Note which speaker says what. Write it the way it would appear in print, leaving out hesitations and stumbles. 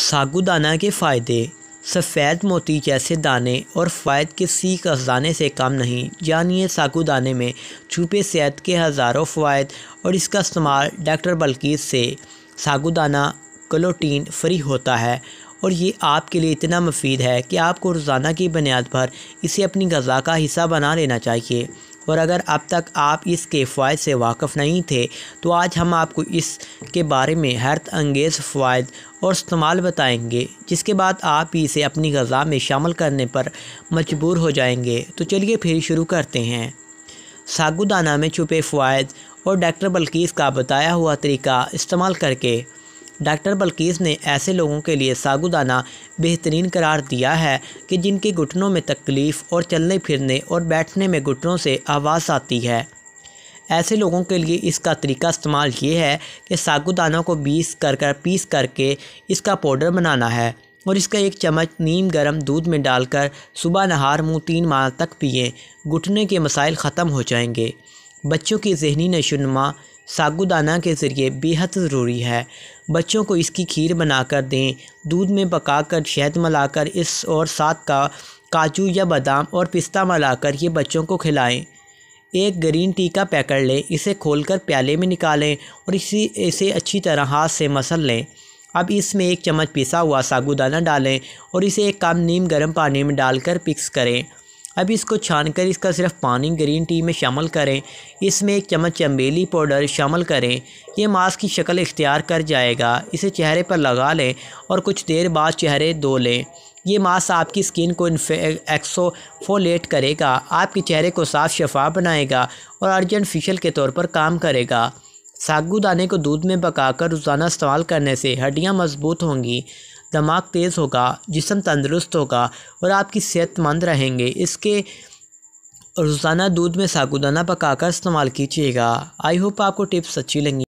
Speaker 1: साबूदाना के फ़ायदे। सफ़ेद मोती जैसे दाने और फ़ायद किसी खजाने से कम नहीं। जानिए साबूदाने में छुपे सेहत के हज़ारों फ़वाद और इसका इस्तेमाल डॉक्टर बल्कीस से। साबूदाना ग्लूटीन फ्री होता है और ये आपके लिए इतना मुफीद है कि आपको रोज़ाना की बुनियाद पर इसे अपनी ग़िज़ा का हिस्सा बना लेना चाहिए। और अगर अब तक आप इसके फ़वाद से वाकिफ़ नहीं थे तो आज हम आपको इसके बारे में हैरत अंगेज़ फ़वाद और इस्तेमाल बताएंगे, जिसके बाद आप इसे अपनी ग़िज़ा में शामिल करने पर मजबूर हो जाएंगे। तो चलिए फिर शुरू करते हैं। साबूदाना में छुपे फ़वाद और डॉक्टर बल्कीस का बताया हुआ तरीका इस्तेमाल करके। डॉक्टर बल्कीस ने ऐसे लोगों के लिए साबूदाना बेहतरीन करार दिया है कि जिनके घुटनों में तकलीफ़ और चलने फिरने और बैठने में घुटनों से आवाज़ आती है। ऐसे लोगों के लिए इसका तरीका इस्तेमाल ये है कि साबूदाना को पीस करके इसका पाउडर बनाना है और इसका 1 चम्मच नीम गर्म दूध में डालकर सुबह नहार मुँह 3 माह तक पिएँ। घुटने के मसाइल ख़त्म हो जाएंगे। बच्चों की ज़हनी नशोनुमा साबूदाना के ज़रिए बेहद ज़रूरी है। बच्चों को इसकी खीर बनाकर दें, दूध में पकाकर शहद मिलाकर इस और साथ का काजू या बादाम और पिस्ता मिलाकर ये बच्चों को खिलाएं। एक ग्रीन टी का पैकेट लें, इसे खोलकर प्याले में निकालें और इसे अच्छी तरह हाथ से मसल लें। अब इसमें 1 चम्मच पिसा हुआ साबूदाना डालें और इसे 1 कप नीम गर्म पानी में डालकर मिक्स करें। अब इसको छानकर इसका सिर्फ पानी ग्रीन टी में शामिल करें। इसमें 1 चम्मच चमेली पाउडर शामिल करें। ये मास्क की शक्ल इख्तियार कर जाएगा। इसे चेहरे पर लगा लें और कुछ देर बाद चेहरे धो लें। ये मास्क आपकी स्किन को एक्सफोलिएट करेगा, आपके चेहरे को साफ शफाफ बनाएगा और अर्जेंट फेशियल के तौर पर काम करेगा। साबूदाने को दूध में पकाकर रोज़ाना इस्तेमाल करने से हड्डियाँ मजबूत होंगी, दिमाग तेज़ होगा, जिस्म तंदुरुस्त होगा और आपकी सेहतमंद रहेंगे। इसके रोज़ाना दूध में साबूदाना पकाकर इस्तेमाल कीजिएगा। आई होप आपको टिप्स अच्छी लगी।